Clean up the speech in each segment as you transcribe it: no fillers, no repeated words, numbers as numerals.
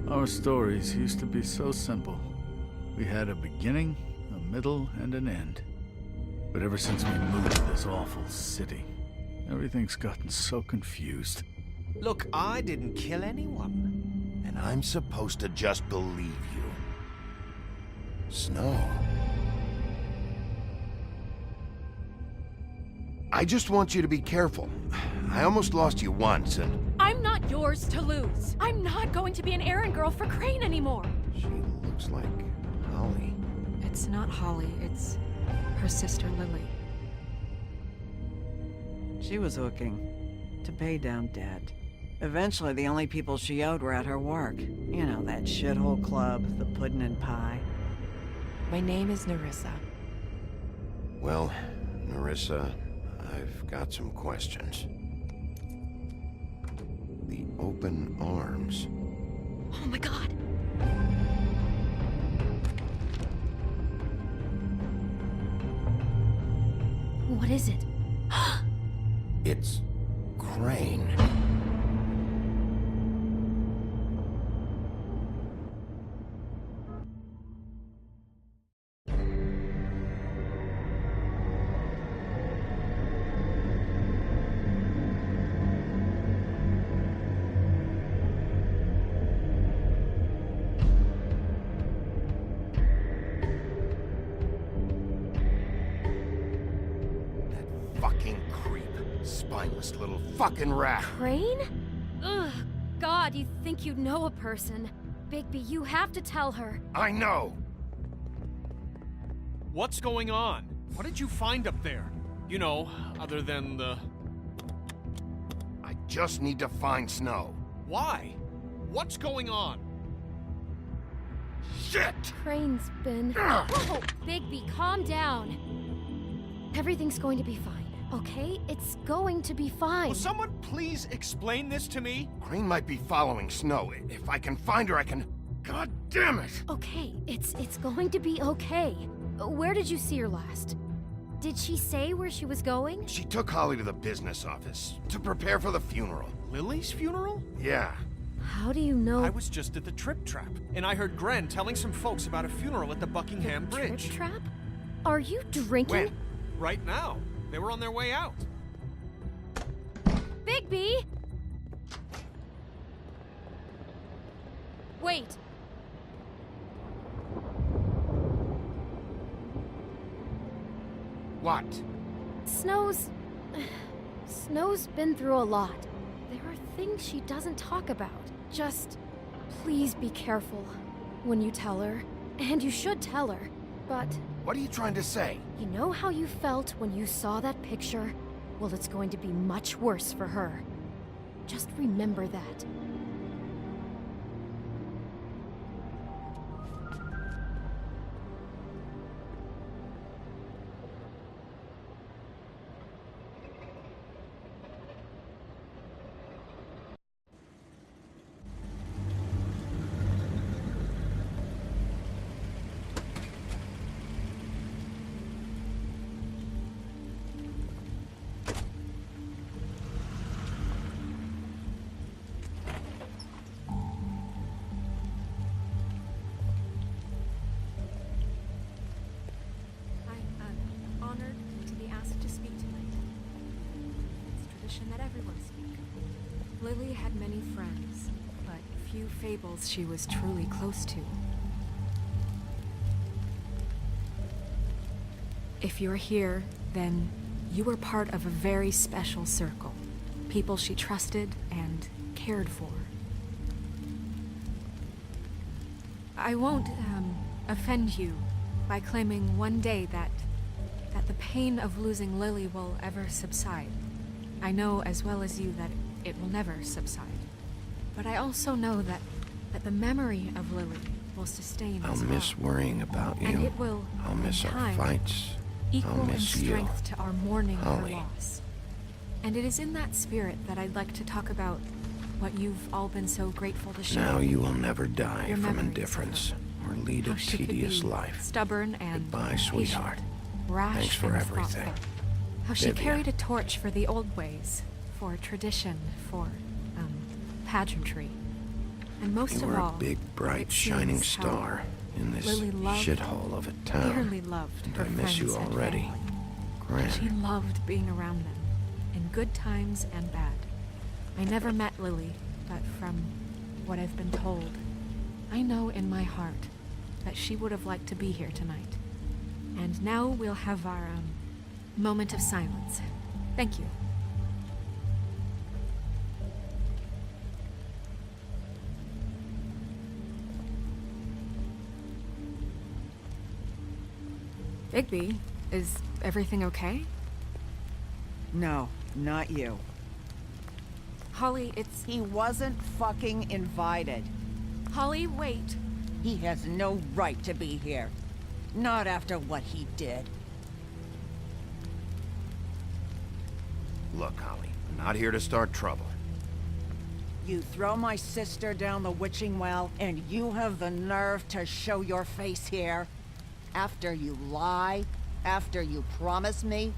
Our stories used to be so simple. We had a beginning, a middle, and an end. But ever since we moved to this awful city, everything's gotten so confused. Look, I didn't kill anyone. And I'm supposed to just believe you. Snow. I just want you to be careful. I almost lost you once, and... I'm not yours to lose. I'm not going to be an errand girl for Crane anymore. She looks like Holly. It's not Holly, it's her sister Lily. She was hooking to pay down debt. Eventually, the only people she owed were at her work. You know, that shithole club, the Puddin' and Pie. My name is Nerissa. Well, Nerissa, I've got some questions. The open arms. Oh my god. What is it? It's Crane. Fucking creep. Spineless little fucking rat. Crane? Ugh. God, you think you know a person. Bigby, you have to tell her. I know. What's going on? What did you find up there? You know, other than the... I just need to find Snow. Why? What's going on? Shit! Crane's been... Whoa! Bigby, calm down. Everything's going to be fine, okay? It's going to be fine. Will someone please explain this to me? Crane might be following Snow. If I can find her, I can... God damn it! Okay, it's going to be okay. Where did you see her last? Did she say where she was going? She took Holly to the business office to prepare for the funeral. Lily's funeral? Yeah. How do you know? I was just at the Trip Trap, and I heard Gren telling some folks about a funeral at the Buckingham Bridge. Trip Trap? Are you drinking? When? Right now. They were on their way out. Bigby! Wait. What? Snow's been through a lot. There are things she doesn't talk about. Just please be careful when you tell her. And you should tell her. But What are you trying to say? you know how you felt when you saw that picture? Well, it's going to be much worse for her. Just remember that. Honored to be asked to speak tonight. It's tradition that everyone speak. Lily had many friends, but few fables she was truly close to. If you're here, then you were part of a very special circle. People she trusted and cared for. I won't, offend you by claiming one day that the pain of losing Lily will ever subside. I know as well as you that it will never subside. But I also know that the memory of Lily will sustain I'll as miss well. worrying about you. And it will, I'll miss in our time, fights. equal I'll in miss you. strength to our mourning her Holly. loss. And it is in that spirit that I'd like to talk about what you've all been so grateful to share. Now you will never die Your from memories of indifference her. or lead a How she could tedious be life. stubborn and Goodbye, patient, sweetheart. rash Thanks for and everything. thoughtful. How she Vivian. carried a torch for the old ways, for tradition, for, pageantry. And most You of were all, a big, bright, it shining seems how star in this Lily loved, shithole of a town. dearly loved And her I miss you friends and already. family. Gran. She loved being around them, in good times and bad. I never met Lily, but from what I've been told, I know in my heart that she would have liked to be here tonight. And now we'll have our, moment of silence. Thank you. Bigby, is everything okay? No, not you. Holly, it's... He wasn't fucking invited. Holly, wait. He has no right to be here. Not after what he did. Look, Holly, I'm not here to start trouble. You throw my sister down the witching well, and you have the nerve to show your face here? After you lie? After you promise me?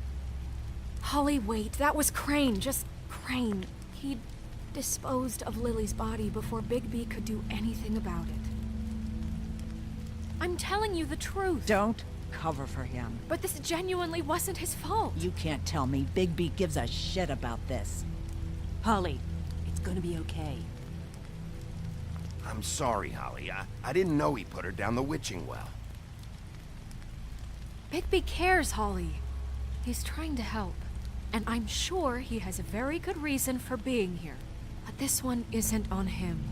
Holly, wait. That was Crane. Just Crane. He disposed of Lily's body before Bigby could do anything about it. I'm telling you the truth. Don't cover for him. But this genuinely wasn't his fault. You can't tell me Bigby gives a shit about this. Holly, it's gonna be okay. I'm sorry, Holly. I didn't know he put her down the witching well. Bigby cares, Holly. He's trying to help. And I'm sure he has a very good reason for being here. But this one isn't on him.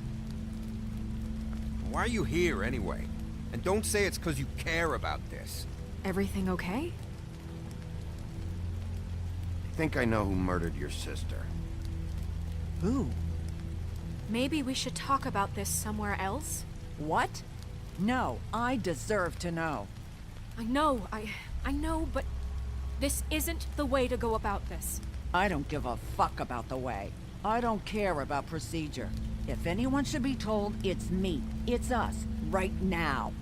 Why are you here, anyway? And don't say it's because you care about this. Everything okay? I think I know who murdered your sister. Who? Maybe we should talk about this somewhere else? What? No, I deserve to know. I know, but this isn't the way to go about this. I don't give a fuck about the way. I don't care about procedure. If anyone should be told, it's me. It's us, right now.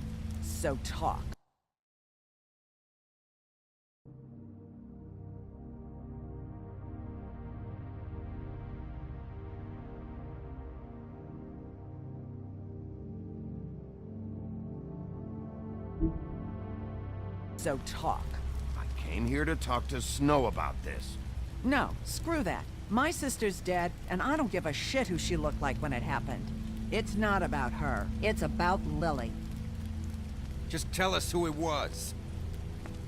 So talk. So talk. I came here to talk to Snow about this. No, screw that. My sister's dead, and I don't give a shit who she looked like when it happened. It's not about her. It's about Lily. Just tell us who it was.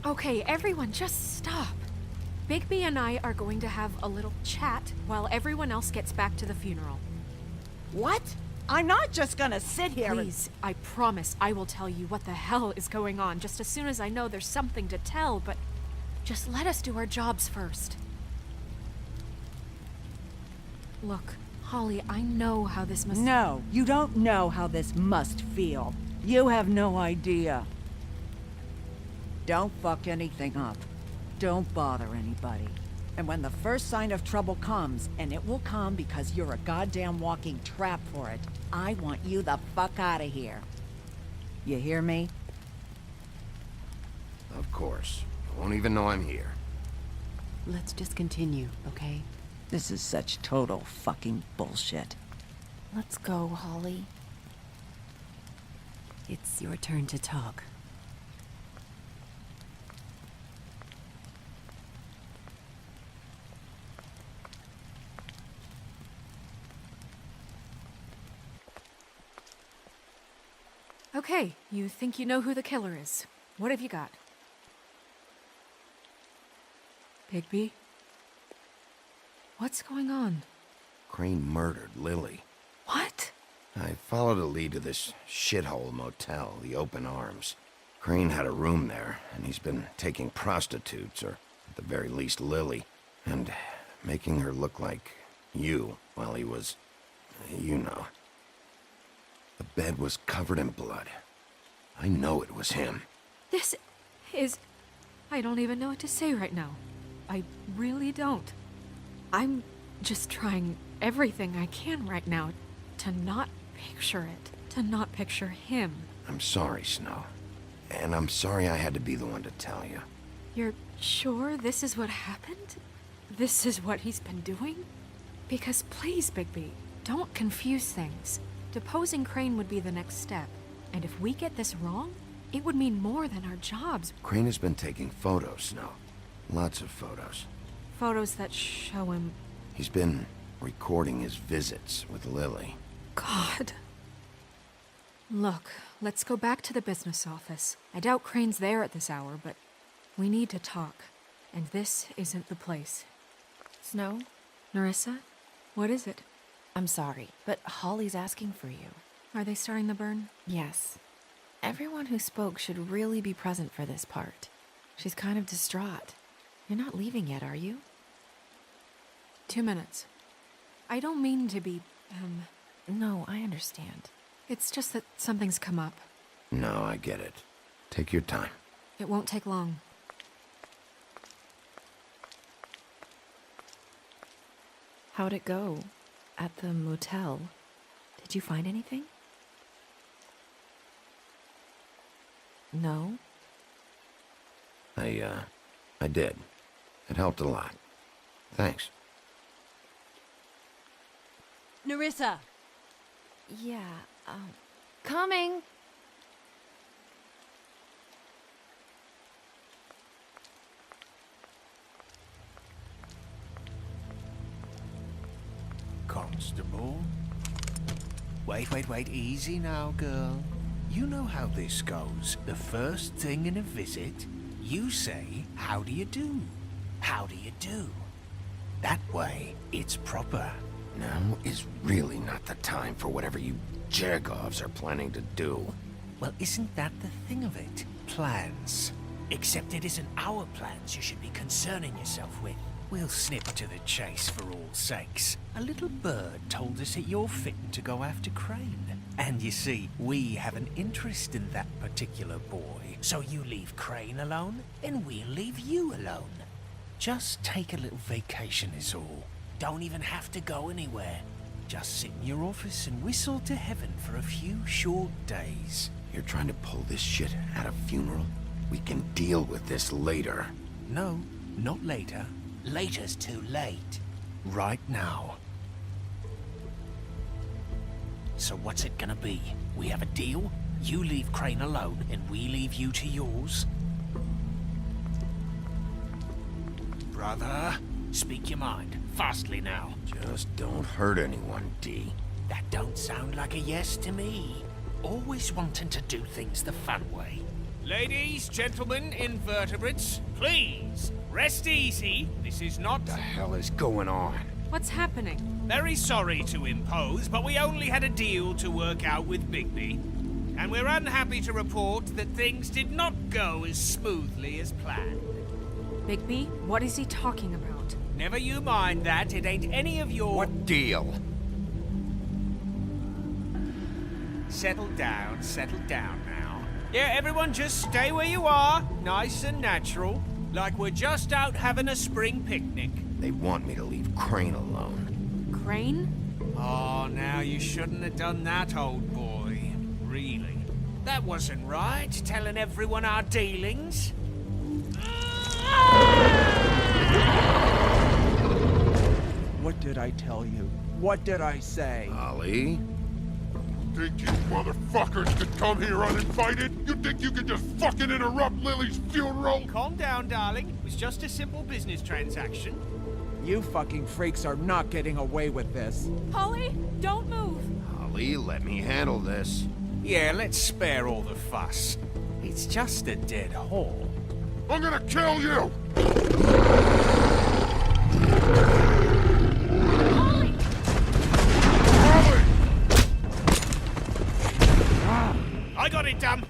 Okay, everyone, just stop. Bigby and I are going to have a little chat while everyone else gets back to the funeral. What? I'm not just gonna sit here and... Please, I promise I will tell you what the hell is going on just as soon as I know there's something to tell, but just let us do our jobs first. Look, Holly, I know how this must... No, you don't know how this must feel. You have no idea. Don't fuck anything up. Don't bother anybody. And when the first sign of trouble comes, and it will come because you're a goddamn walking trap for it, I want you the fuck out of here. You hear me? Of course. You won't even know I'm here. Let's just continue, okay? This is such total fucking bullshit. Let's go, Holly. It's your turn to talk. Okay, you think you know who the killer is. What have you got? Bigby? What's going on? Crane murdered Lily. What? I followed a lead to this shithole motel, the Open Arms. Crane had a room there, and he's been taking prostitutes, or at the very least Lily, and making her look like you while he was... you know. The bed was covered in blood. I know it was him. This is... I don't even know what to say right now. I really don't. I'm just trying everything I can right now to not picture it. To not picture him. I'm sorry, Snow. And I'm sorry I had to be the one to tell you. You're sure this is what happened? This is what he's been doing? Because please, Bigby, don't confuse things. Deposing Crane would be the next step. And if we get this wrong, it would mean more than our jobs. Crane has been taking photos, Snow. Lots of photos. Photos that show him... He's been recording his visits with Lily. God. Look, let's go back to the business office. I doubt Crane's there at this hour, but we need to talk. And this isn't the place. Snow? Nerissa? What is it? I'm sorry, but Holly's asking for you. Are they starting the burn? Yes. Everyone who spoke should really be present for this part. She's kind of distraught. You're not leaving yet, are you? 2 minutes. I don't mean to be, No, I understand. It's just that something's come up. No, I get it. Take your time. It won't take long. How'd it go? At the motel? Did you find anything? No? I did. It helped a lot. Thanks. Nerissa! Yeah, coming! Constable? Wait, easy now, girl. You know how this goes. The first thing in a visit, you say, how do you do? How do you do? That way, it's proper. Now is really not the time for whatever you Jergovs are planning to do. Well, isn't that the thing of it? Plans. Except it isn't our plans you should be concerning yourself with. We'll snip to the chase for all sakes. A little bird told us that you're fitting to go after Crane. And you see, we have an interest in that particular boy. So you leave Crane alone, and we'll leave you alone. Just take a little vacation is all. Don't even have to go anywhere. Just sit in your office and whistle to heaven for a few short days. You're trying to pull this shit at a funeral? We can deal with this later. No, not later. Later's too late. Right now. So what's it gonna be? We have a deal? You leave Crane alone, and we leave you to yours? Brother, speak your mind. Fastly now. Just don't hurt anyone, D. That don't sound like a yes to me. Always wanting to do things the fun way. Ladies, gentlemen, invertebrates, please, rest easy. This is not... What the hell is going on? What's happening? Very sorry to impose, but we only had a deal to work out with Bigby. And we're unhappy to report that things did not go as smoothly as planned. Bigby, what is he talking about? Never you mind that, it ain't any of your... What deal? Settle down now. Yeah, everyone just stay where you are, nice and natural, like we're just out having a spring picnic. They want me to leave Crane alone. Crane? Oh, now you shouldn't have done that, old boy. Really. That wasn't right, telling everyone our dealings. What did I tell you? What did I say? Ollie? Think you motherfuckers could come here uninvited? You think you could just fucking interrupt Lily's funeral? Calm down, darling. It was just a simple business transaction. You fucking freaks are not getting away with this. Holly, don't move! Ollie, let me handle this. Yeah, let's spare all the fuss. It's just a dead hole. I'm gonna kill you! Holly! I got it, damn!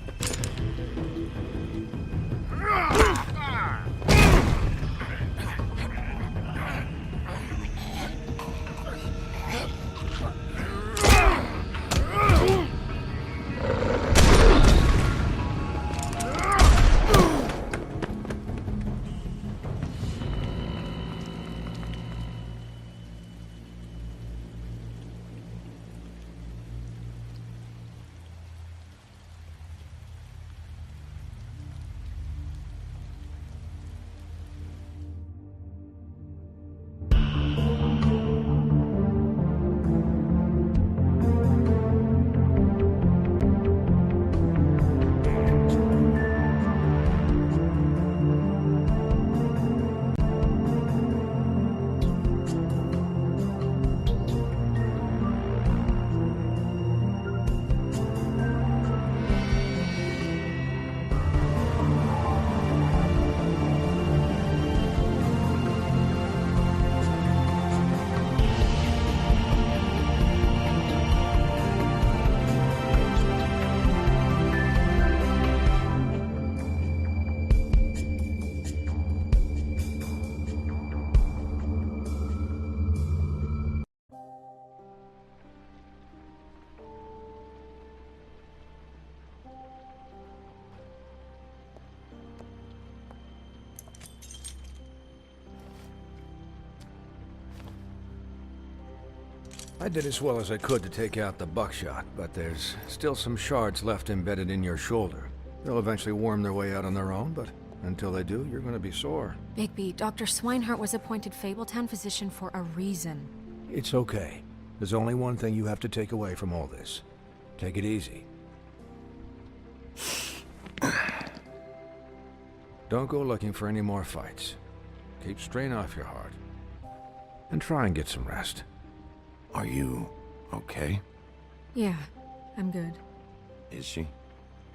I did as well as I could to take out the buckshot, but there's still some shards left embedded in your shoulder. They'll eventually worm their way out on their own, but until they do, you're gonna be sore. Bigby, Dr. Swinehart was appointed Fabletown physician for a reason. It's okay. There's only one thing you have to take away from all this. Take it easy. Don't go looking for any more fights. Keep strain off your heart. And try and get some rest. Are you okay? Yeah, I'm good. Is she?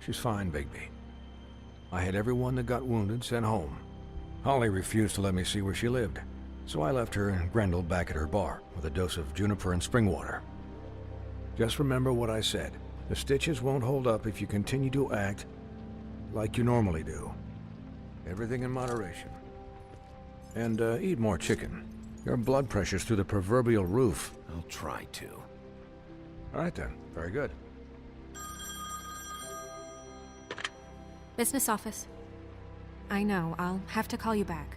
She's fine, Bigby. I had everyone that got wounded sent home. Holly refused to let me see where she lived, so I left her and Grendel back at her bar with a dose of juniper and spring water. Just remember what I said. The stitches won't hold up if you continue to act like you normally do. Everything in moderation. And eat more chicken. Your blood pressure's through the proverbial roof. I'll try to. All right then. Very good. Business office. I know, I'll have to call you back.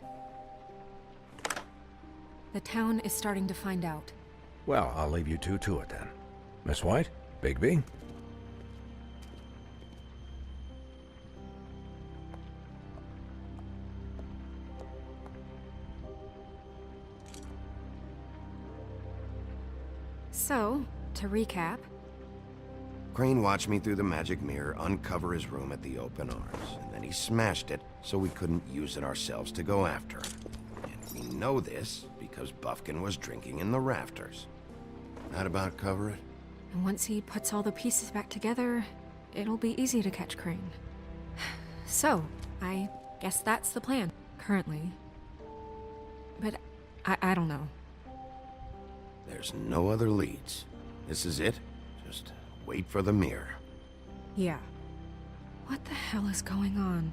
The town is starting to find out. Well, I'll leave you two to it then. Miss White? Bigby? So, to recap... Crane watched me through the magic mirror uncover his room at the open arms, and then he smashed it so we couldn't use it ourselves to go after him. And we know this because Buffkin was drinking in the rafters. That about cover it? And once he puts all the pieces back together, it'll be easy to catch Crane. So, I guess that's the plan, currently. But I don't know. There's no other leads. This is it. Just wait for the mirror. Yeah. What the hell is going on?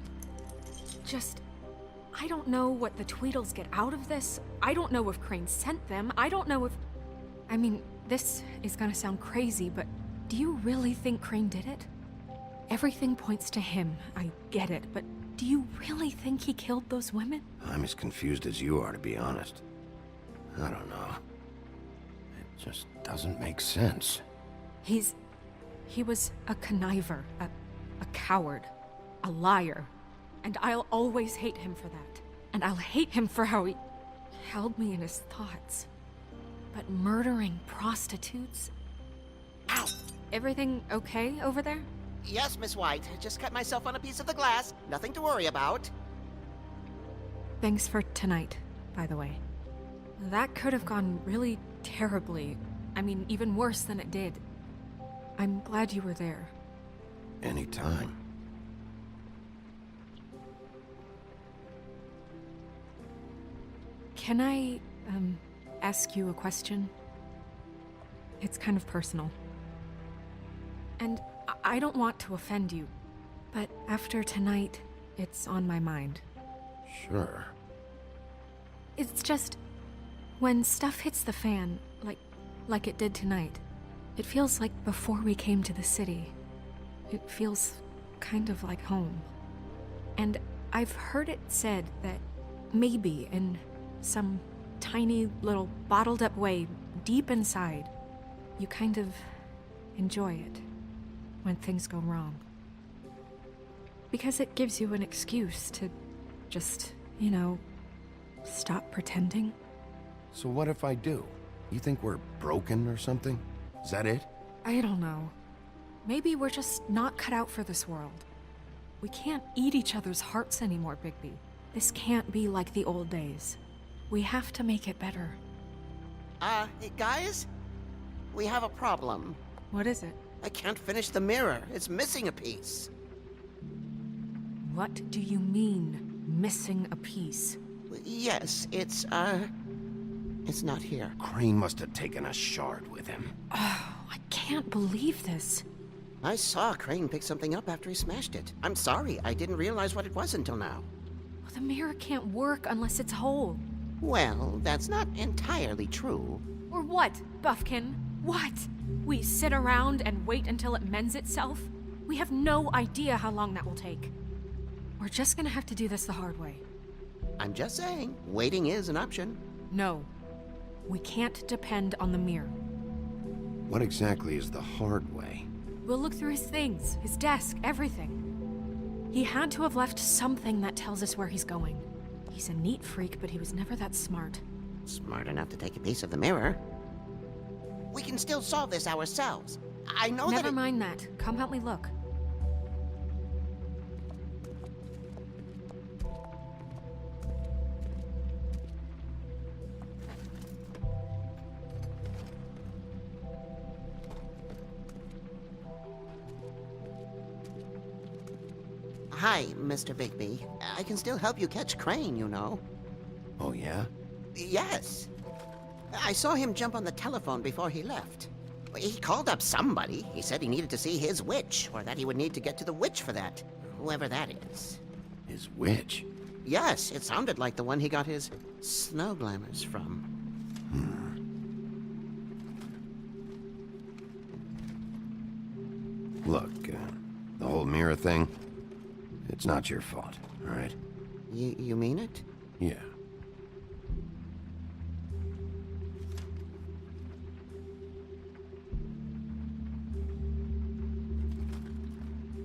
I don't know what the Tweedles get out of this. I don't know if Crane sent them. I don't know if... I mean, this is gonna sound crazy, but do you really think Crane did it? Everything points to him. I get it, but do you really think he killed those women? I'm as confused as you are, to be honest. I don't know. It just doesn't make sense. He was a conniver, a coward, a liar. And I'll always hate him for that. And I'll hate him for how he held me in his thoughts. But murdering prostitutes? Ow! Everything okay over there? Yes, Miss White. Just cut myself on a piece of the glass. Nothing to worry about. Thanks for tonight, by the way. That could have gone really terribly. I mean, even worse than it did. I'm glad you were there. Anytime. Can I, ask you a question? It's kind of personal. And I don't want to offend you, but after tonight, it's on my mind. Sure. It's just, when stuff hits the fan, like it did tonight, it feels like before we came to the city. It feels kind of like home. And I've heard it said that maybe in some tiny little bottled up way deep inside, you kind of enjoy it when things go wrong. Because it gives you an excuse to just, stop pretending. So what if I do? You think we're broken or something? Is that it? I don't know. Maybe we're just not cut out for this world. We can't eat each other's hearts anymore, Bigby. This can't be like the old days. We have to make it better. Guys? We have a problem. What is it? I can't finish the mirror. It's missing a piece. What do you mean, missing a piece? Yes, it's not here. Crane must have taken a shard with him. Oh, I can't believe this. I saw Crane pick something up after he smashed it. I'm sorry, I didn't realize what it was until now. Well, the mirror can't work unless it's whole. Well, that's not entirely true. Or what, Buffkin? What? We sit around and wait until it mends itself? We have no idea how long that will take. We're just gonna have to do this the hard way. I'm just saying, waiting is an option. No. We can't depend on the mirror. What exactly is the hard way? We'll look through his things, his desk, everything. He had to have left something that tells us where he's going. He's a neat freak, but he was never that smart. Smart enough to take a piece of the mirror. We can still solve this ourselves. I know that Never mind that. Come help me look. Hi, Mr. Bigby. I can still help you catch Crane, you know. Oh, yeah? Yes. I saw him jump on the telephone before he left. He called up somebody. He said he needed to see his witch, or that he would need to get to the witch for that. Whoever that is. His witch? Yes, it sounded like the one he got his snow glamours from. Look, the whole mirror thing, it's not your fault, all right? You mean it? Yeah.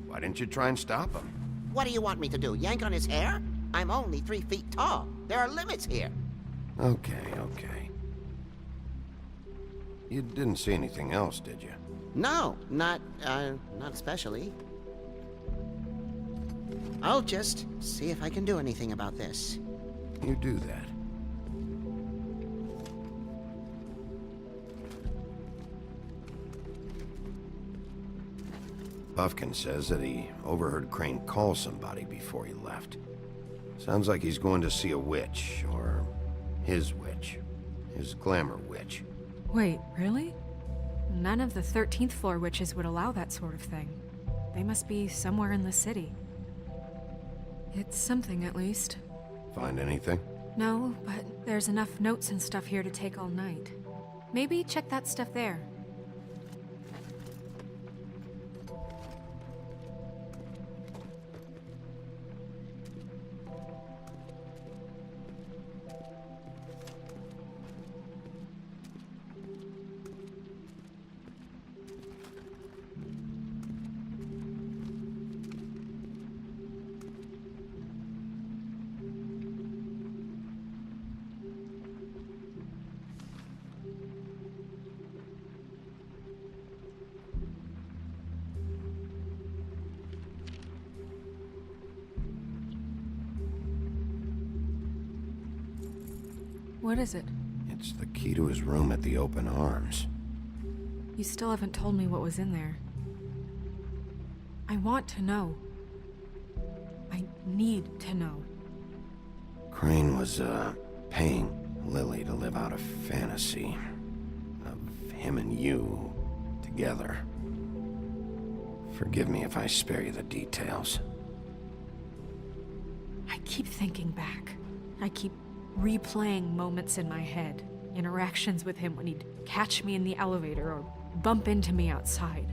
Why didn't you try and stop him? What do you want me to do, yank on his hair? I'm only 3 feet tall. There are limits here. Okay, okay. You didn't see anything else, did you? No, not especially. I'll just see if I can do anything about this. You do that. Buffkin says that he overheard Crane call somebody before he left. Sounds like he's going to see a witch, or his witch. His glamour witch. Wait, really? None of the 13th floor witches would allow that sort of thing. They must be somewhere in the city. It's something, at least. Find anything? No, but there's enough notes and stuff here to take all night. Maybe check that stuff there. What is it? It's the key to his room at the Open Arms. You still haven't told me what was in there. I want to know. I need to know. Crane was, paying Lily to live out a fantasy of him and you together. Forgive me if I spare you the details. I keep thinking back. I keep replaying moments in my head. Interactions with him when he'd catch me in the elevator or bump into me outside.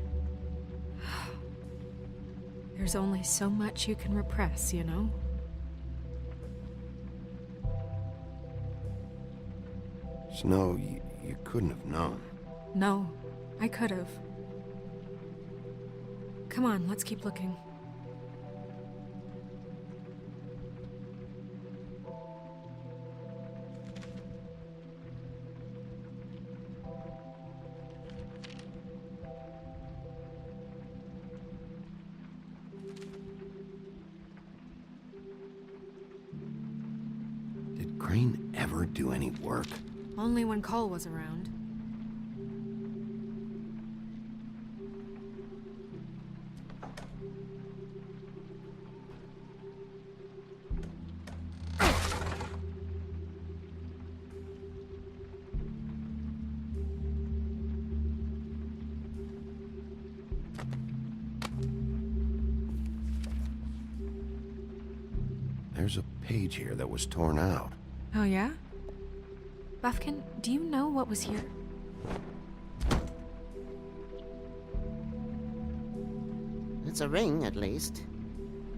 There's only so much you can repress, you know? Snow, you couldn't have known. No, I could have. Come on, let's keep looking. Did Crane ever do any work? Only when Cole was around. There's a page here that was torn out. Oh, yeah? Buffkin, do you know what was here? It's a ring, at least.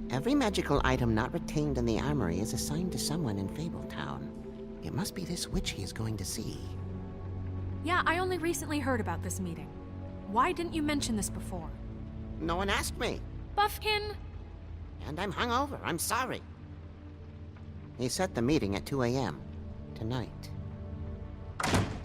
Every magical item not retained in the armory is assigned to someone in Fabletown. It must be this witch he is going to see. Yeah, I only recently heard about this meeting. Why didn't you mention this before? No one asked me. Buffkin! And I'm hungover. I'm sorry. He set the meeting at 2 a.m. tonight.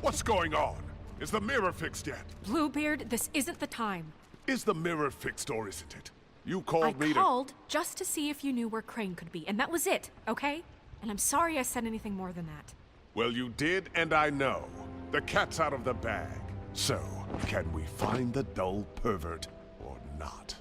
What's going on? Is the mirror fixed yet? Bluebeard, this isn't the time. Is the mirror fixed or isn't it? You called me I called just to see if you knew where Crane could be, and that was it, okay? And I'm sorry I said anything more than that. Well, you did, and I know. The cat's out of the bag. So, can we find the dull pervert or not?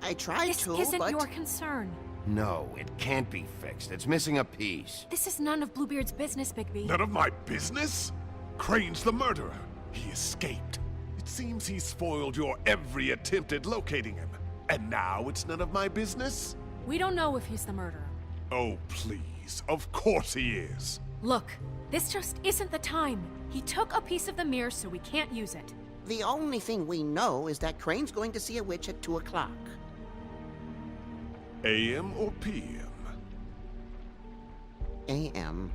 I tried This to, isn't but... your concern. No, it can't be fixed. It's missing a piece. This is none of Bluebeard's business, Bigby. None of my business? Crane's the murderer. He escaped. It seems he spoiled your every attempt at locating him. And now it's none of my business? We don't know if he's the murderer. Oh, please. Of course he is. Look, this just isn't the time. He took a piece of the mirror, so we can't use it. The only thing we know is that Crane's going to see a witch at 2 o'clock. AM or PM? AM.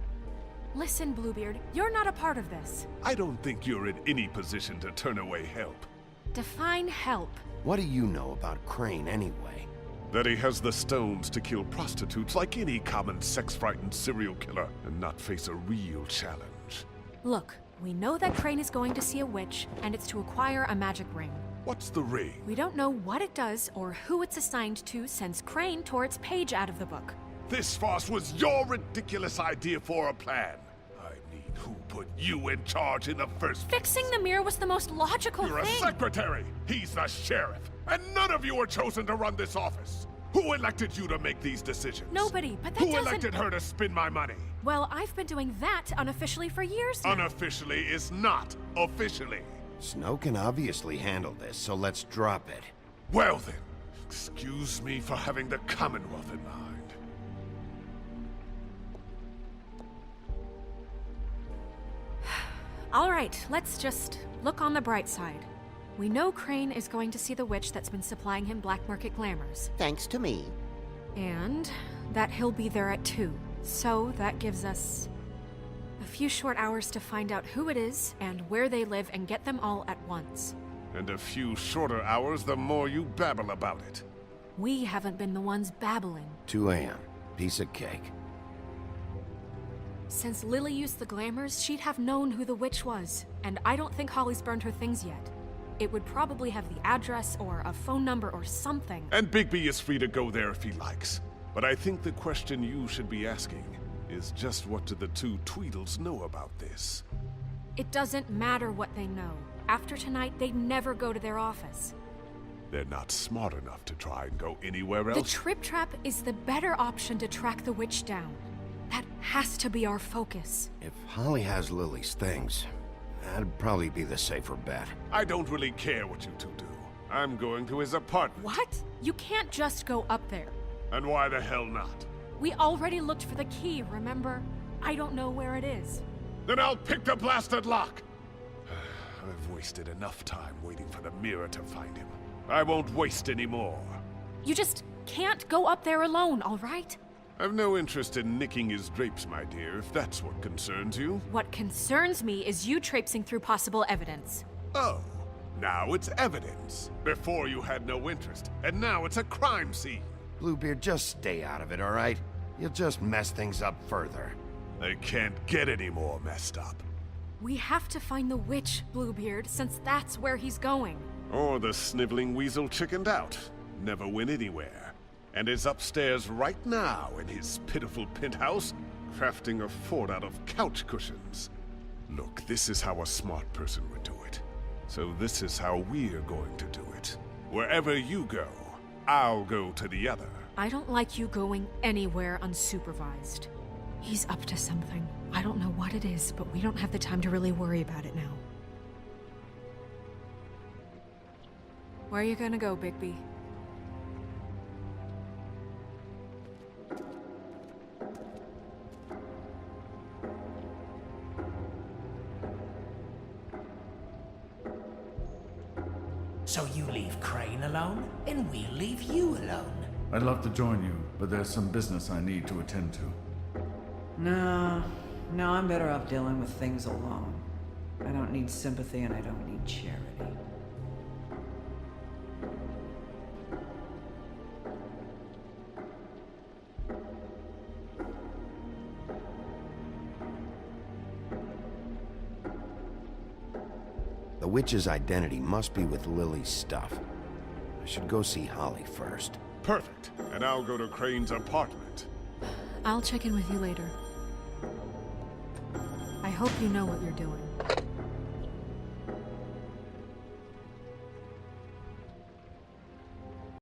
Listen, Bluebeard, you're not a part of this. I don't think you're in any position to turn away help. Define help. What do you know about Crane anyway? That he has the stones to kill prostitutes like any common sex-frightened serial killer and not face a real challenge. Look, we know that Crane is going to see a witch, and it's to acquire a magic ring. What's the ring? We don't know what it does or who it's assigned to since Crane tore its page out of the book. This farce was your ridiculous idea for a plan. I mean, who put you in charge in the first place? Fixing the mirror was the most logical You're thing. a secretary. He's the sheriff. And none of you were chosen to run this office. Who elected you to make these decisions? Nobody, but that Who doesn't... elected her to spend my money? Well, I've been doing that unofficially for years now. Unofficially is not officially. Snow can obviously handle this, so let's drop it. Well then, excuse me for having the Commonwealth in mind. All right, let's just look on the bright side. We know Crane is going to see the witch that's been supplying him black market glamours. Thanks to me. And that he'll be there at 2. So that gives us a few short hours to find out who it is and where they live and get them all at once. And a few shorter hours the more you babble about it. We haven't been the ones babbling. 2 a.m. Piece of cake. Since Lily used the glamours, she'd have known who the witch was. And I don't think Holly's burned her things yet. It would probably have the address or a phone number or something. And Bigby is free to go there if he likes. But I think the question you should be asking is just what do the two Tweedles know about this? It doesn't matter what they know. After tonight, they'd never go to their office. They're not smart enough to try and go anywhere The else. Trip Trap is the better option to track the witch down. That has to be our focus. If Holly has Lily's things, that'd probably be the safer bet. I don't really care what you two do. I'm going to his apartment. What? You can't just go up there. And why the hell not? We already looked for the key, remember? I don't know where it is. Then I'll pick the blasted lock! I've wasted enough time waiting for the mirror to find him. I won't waste any more. You just can't go up there alone, all right? I've no interest in nicking his drapes, my dear, if that's what concerns you. What concerns me is you traipsing through possible evidence. Oh, now it's evidence. Before you had no interest, and now it's a crime scene. Bluebeard, just stay out of it, all right? You'll just mess things up further. I can't get any more messed up. We have to find the witch, Bluebeard, since that's where he's going. Or the sniveling weasel chickened out, never went anywhere, and is upstairs right now in his pitiful penthouse, crafting a fort out of couch cushions. Look, this is how a smart person would do it. So this is how we're going to do it. Wherever you go, I'll go to the other. I don't like you going anywhere unsupervised. He's up to something. I don't know what it is, but we don't have the time to really worry about it now. Where are you gonna go, Bigby? So you leave Crane alone, and we'll leave you alone. I'd love to join you, but there's some business I need to attend to. No, I'm better off dealing with things alone. I don't need sympathy and I don't need charity. The witch's identity must be with Lily's stuff. I should go see Holly first. Perfect. And I'll go to Crane's apartment. I'll check in with you later. I hope you know what you're doing.